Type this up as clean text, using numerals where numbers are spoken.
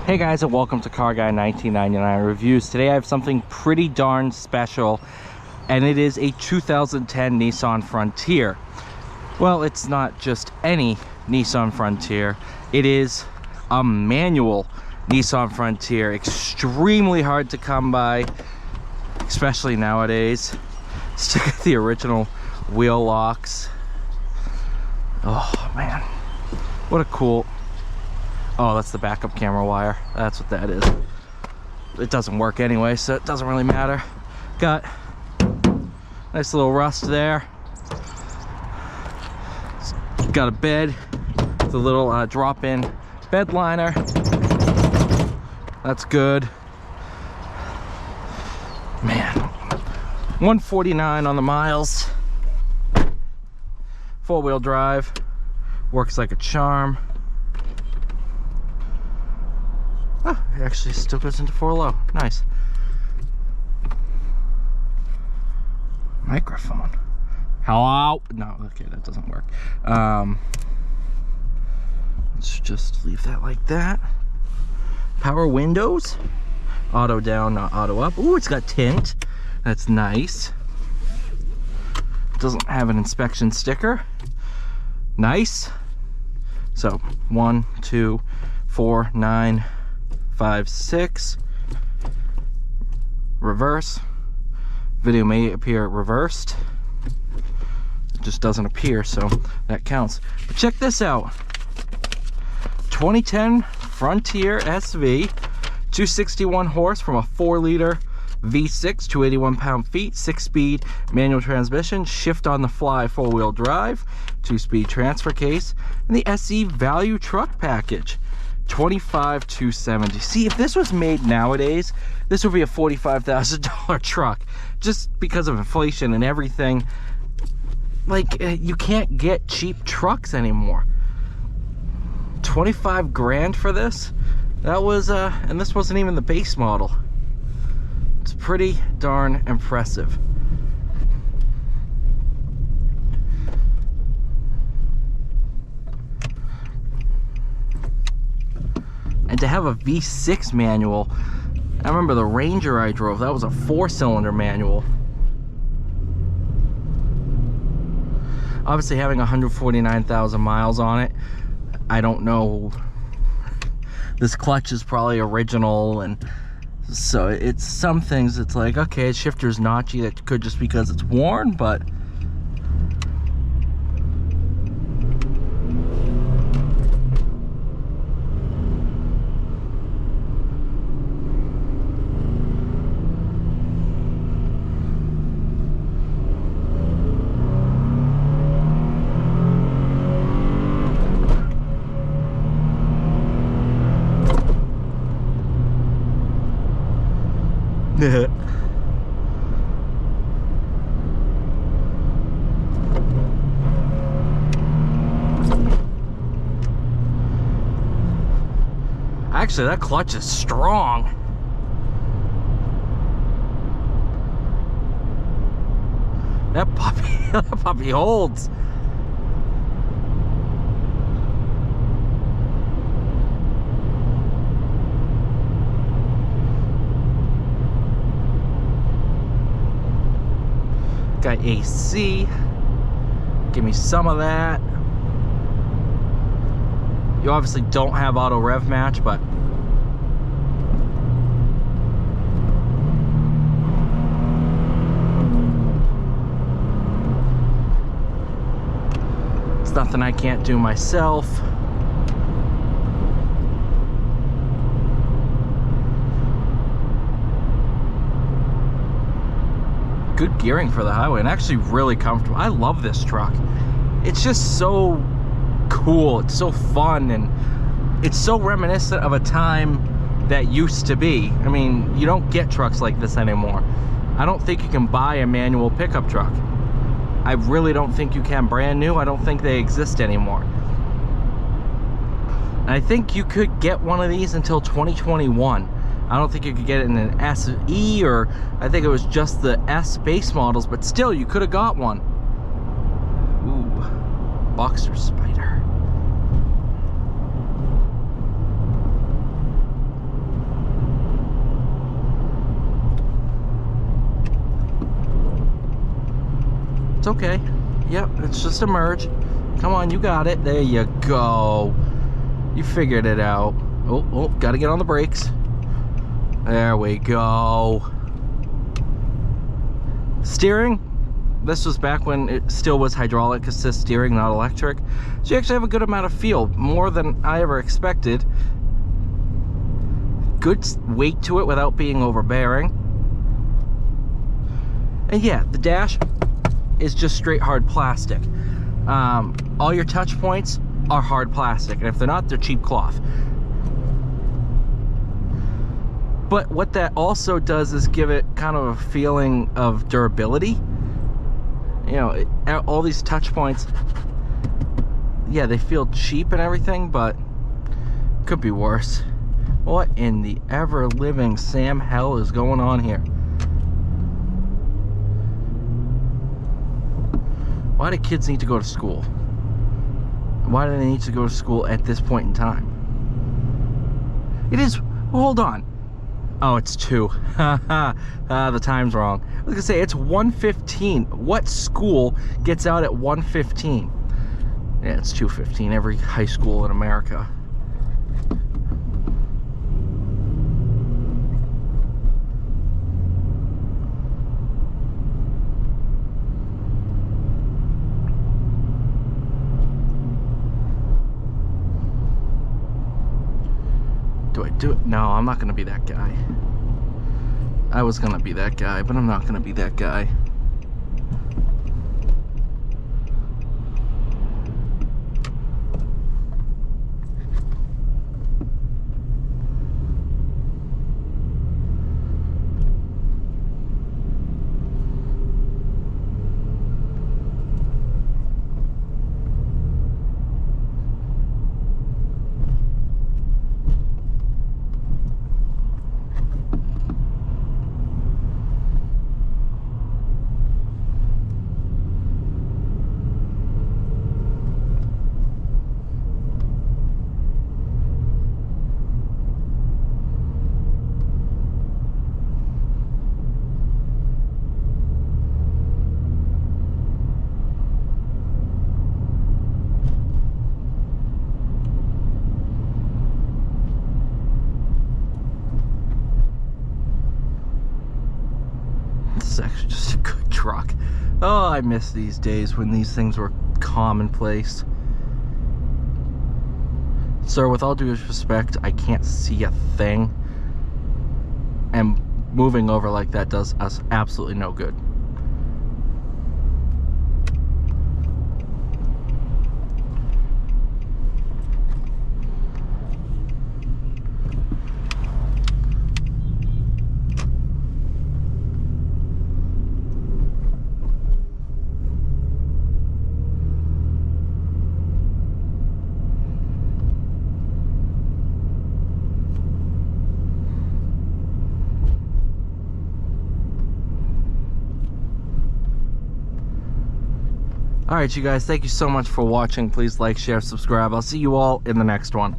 Hey guys, and welcome to Car Guy 1999 Reviews. Today I have something pretty darn special, and it is a 2010 Nissan Frontier. Well, it's not just any Nissan Frontier, it is a manual Nissan Frontier. Extremely hard to come by, especially nowadays. Still got the original wheel locks. Oh man, what a cool... Oh, that's the backup camera wire. That's what that is. It doesn't work anyway, so it doesn't really matter. Got nice little rust there. Got a bed with a little drop-in bed liner. That's good. Man, 149 on the miles. Four-wheel drive. Works like a charm. Oh, it actually still goes into 4-low. Nice. Microphone. Hello? No, okay, that doesn't work. Let's just leave that like that. Power windows. Auto down, not auto up. Ooh, it's got tint. That's nice. Doesn't have an inspection sticker. Nice. So, 1, 2, 4, 9, 5, 6. Reverse. Video may appear reversed. It just doesn't appear, so that counts. But check this out. 2010 Frontier SV, 261 horse from a 4-liter V6, 281 pound-feet, 6-speed manual transmission, shift on the fly 4-wheel drive, 2-speed transfer case, and the SE value truck package. $25,270. See, if this was made nowadays, this would be a $45,000 truck, just because of inflation and everything. Like, you can't get cheap trucks anymore. 25 grand for this? That was, and this wasn't even the base model. It's pretty darn impressive. And to have a V6 manual, I remember the Ranger I drove, that was a 4-cylinder manual. Obviously having 149,000 miles on it, I don't know. This clutch is probably original, and so it's some things it's like, okay, shifter's notchy, that could just because it's worn, but actually, that clutch is strong. That puppy holds. Got AC. Give me some of that. You obviously don't have auto rev match, but it's nothing I can't do myself. Good gearing for the highway, and actually really comfortable. I love this truck. It's just so cool, it's so fun, and it's so reminiscent of a time that used to be. I mean, you don't get trucks like this anymore. I don't think you can buy a manual pickup truck. I really don't think you can. Brand new, I don't think they exist anymore. And I think you could get one of these until 2021. I don't think you could get it in an SE, or I think it was just the S base models, but still, you could have got one. Ooh, Boxer Spider. It's okay. Yep, it's just a merge. Come on, you got it. There you go. You figured it out. Oh, gotta get on the brakes. There we go. Steering. This was back when it still was hydraulic assist steering, not electric. So you actually have a good amount of feel, more than I ever expected. Good weight to it without being overbearing. And yeah, the dash is just straight hard plastic. All your touch points are hard plastic, and if they're not, they're cheap cloth. But what that also does is give it kind of a feeling of durability. You know, all these touch points, yeah, they feel cheap and everything, but could be worse. What in the ever-living Sam hell is going on here? Why do kids need to go to school? Why do they need to go to school at this point in time? It is, hold on. Oh, it's 2. The time's wrong. I was gonna say, it's 1:15. What school gets out at 1:15? Yeah, it's 2:15, every high school in America. Do I do it? No, I'm not gonna be that guy. I was gonna be that guy, but I'm not gonna be that guy. This is actually just a good truck. Oh, I miss these days when these things were commonplace. Sir, with all due respect, I can't see a thing. And moving over like that does us absolutely no good. Alright, you guys, thank you so much for watching. Please like, share, subscribe. I'll see you all in the next one.